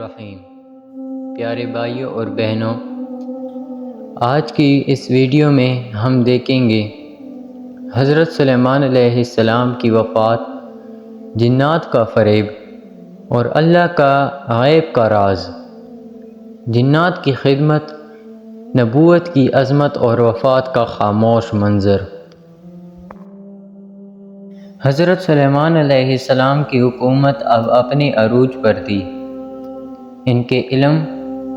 الرحیم۔ پیارے بھائیوں اور بہنوں، آج کی اس ویڈیو میں ہم دیکھیں گے حضرت سلیمان علیہ السلام کی وفات، جنات کا فریب اور اللہ کا غیب کا راز، جنات کی خدمت، نبوت کی عظمت اور وفات کا خاموش منظر۔ حضرت سلیمان علیہ السلام کی حکومت اب اپنے عروج پر تھی۔ ان کے علم،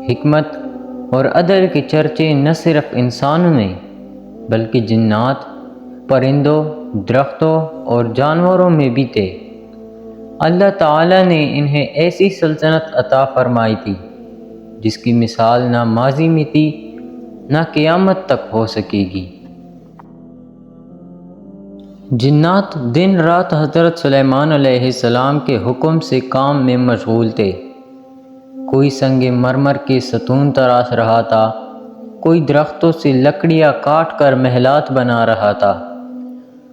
حکمت اور عدل کے چرچے نہ صرف انسانوں میں بلکہ جنات، پرندوں، درختوں اور جانوروں میں بھی تھے۔ اللہ تعالیٰ نے انہیں ایسی سلطنت عطا فرمائی تھی جس کی مثال نہ ماضی میں تھی نہ قیامت تک ہو سکے گی۔ جنات دن رات حضرت سلیمان علیہ السلام کے حکم سے کام میں مشغول تھے۔ کوئی سنگ مرمر کے ستون تراش رہا تھا، کوئی درختوں سے لکڑیاں کاٹ کر محلات بنا رہا تھا،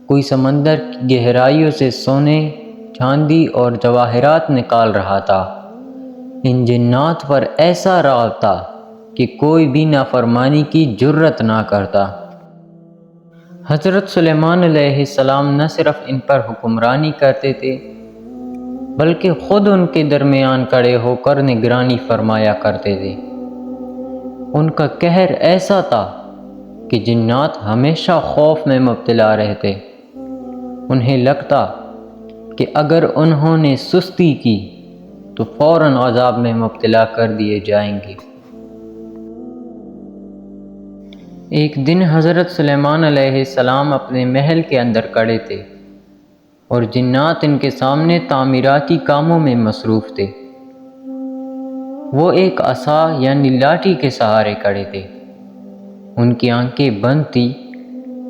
کوئی سمندر کی گہرائیوں سے سونے، چاندی اور جواہرات نکال رہا تھا۔ ان جنات پر ایسا رعب تھا کہ کوئی بھی نافرمانی کی جرأت نہ کرتا۔ حضرت سلیمان علیہ السلام نہ صرف ان پر حکمرانی کرتے تھے بلکہ خود ان کے درمیان کھڑے ہو کر نگرانی فرمایا کرتے تھے۔ ان کا قہر ایسا تھا کہ جنات ہمیشہ خوف میں مبتلا رہتے۔ انہیں لگتا کہ اگر انہوں نے سستی کی تو فوراً عذاب میں مبتلا کر دیے جائیں گے۔ ایک دن حضرت سلیمان علیہ السلام اپنے محل کے اندر کھڑے تھے اور جنات ان کے سامنے تعمیراتی کاموں میں مصروف تھے۔ وہ ایک عصا یعنی لاٹھی کے سہارے کھڑے تھے۔ ان کی آنکھیں بند تھیں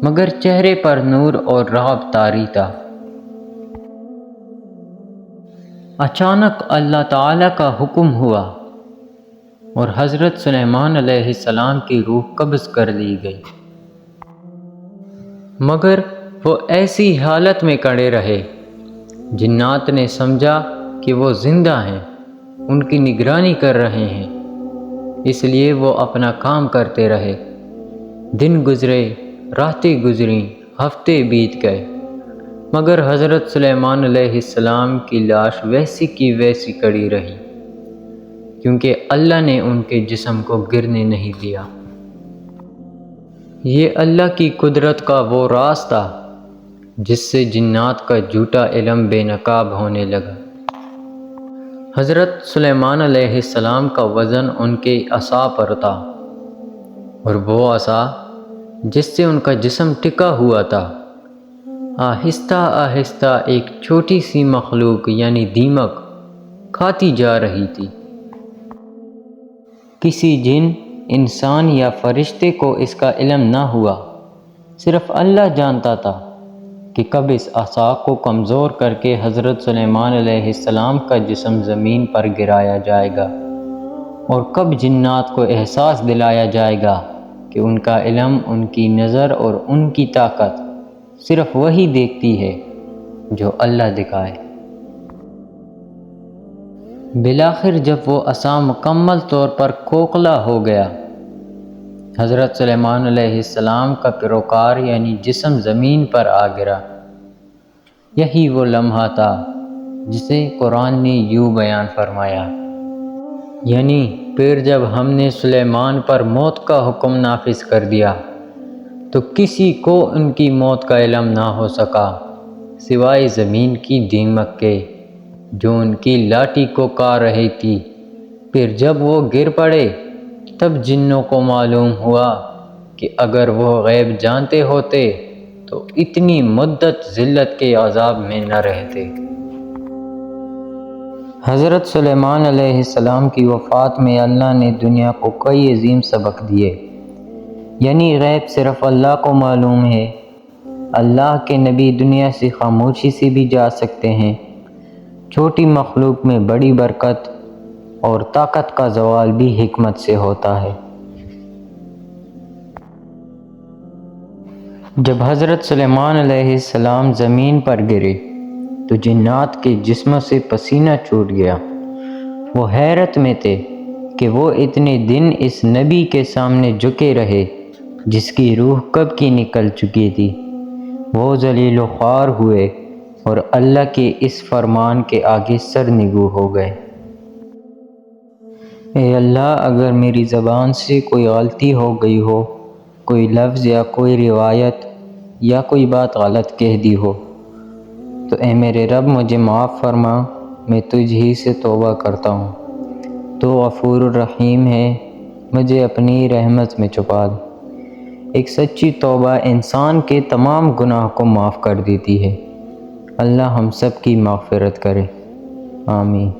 مگر چہرے پر نور اور رعب طاری تھا۔ اچانک اللہ تعالیٰ کا حکم ہوا اور حضرت سلیمان علیہ السلام کی روح قبض کر لی گئی، مگر وہ ایسی حالت میں کھڑے رہے۔ جنات نے سمجھا کہ وہ زندہ ہیں، ان کی نگرانی کر رہے ہیں، اس لیے وہ اپنا کام کرتے رہے۔ دن گزرے، راتیں گزریں، ہفتے بیت گئے، مگر حضرت سلیمان علیہ السلام کی لاش ویسی کی ویسی کھڑی رہی، کیونکہ اللہ نے ان کے جسم کو گرنے نہیں دیا۔ یہ اللہ کی قدرت کا وہ راز تھا جس سے جنات کا جھوٹا علم بے نقاب ہونے لگا۔ حضرت سلیمان علیہ السلام کا وزن ان کے عصا پر تھا، اور وہ عصا جس سے ان کا جسم ٹکا ہوا تھا، آہستہ آہستہ ایک چھوٹی سی مخلوق یعنی دیمک کھاتی جا رہی تھی۔ کسی جن، انسان یا فرشتے کو اس کا علم نہ ہوا، صرف اللہ جانتا تھا کہ کب اس عصا کو کمزور کر کے حضرت سلیمان علیہ السلام کا جسم زمین پر گرایا جائے گا، اور کب جنات کو احساس دلایا جائے گا کہ ان کا علم، ان کی نظر اور ان کی طاقت صرف وہی دیکھتی ہے جو اللہ دکھائے۔ بالآخر جب وہ عصا مکمل طور پر کھوکھلا ہو گیا، حضرت سلیمان علیہ السلام کا پیروکار یعنی جسم زمین پر آ گرا۔ یہی وہ لمحہ تھا جسے قرآن نے یوں بیان فرمایا، یعنی پھر جب ہم نے سلیمان پر موت کا حکم نافذ کر دیا تو کسی کو ان کی موت کا علم نہ ہو سکا سوائے زمین کی دیمک کے جو ان کی لاٹھی کو کاٹ رہی تھی۔ پھر جب وہ گر پڑے تب جنوں کو معلوم ہوا کہ اگر وہ غیب جانتے ہوتے تو اتنی مدت ذلت کے عذاب میں نہ رہتے۔ حضرت سلیمان علیہ السلام کی وفات میں اللہ نے دنیا کو کئی عظیم سبق دیے، یعنی غیب صرف اللہ کو معلوم ہے۔ اللہ کے نبی دنیا سے خاموشی سے بھی جا سکتے ہیں۔ چھوٹی مخلوق میں بڑی برکت اور طاقت کا زوال بھی حکمت سے ہوتا ہے۔ جب حضرت سلیمان علیہ السلام زمین پر گرے تو جنات کے جسم سے پسینہ چھوٹ گیا۔ وہ حیرت میں تھے کہ وہ اتنے دن اس نبی کے سامنے جھکے رہے جس کی روح کب کی نکل چکی تھی۔ وہ ذلیل و خوار ہوئے اور اللہ کے اس فرمان کے آگے سرنگو ہو گئے۔ اے اللہ، اگر میری زبان سے کوئی غلطی ہو گئی ہو، کوئی لفظ یا کوئی روایت یا کوئی بات غلط کہہ دی ہو تو اے میرے رب مجھے معاف فرما، میں تجھ ہی سے توبہ کرتا ہوں، تو غفور الرحیم ہے، مجھے اپنی رحمت میں چھپا دے۔ ایک سچی توبہ انسان کے تمام گناہ کو معاف کر دیتی ہے۔ اللہ ہم سب کی مغفرت کرے، آمین۔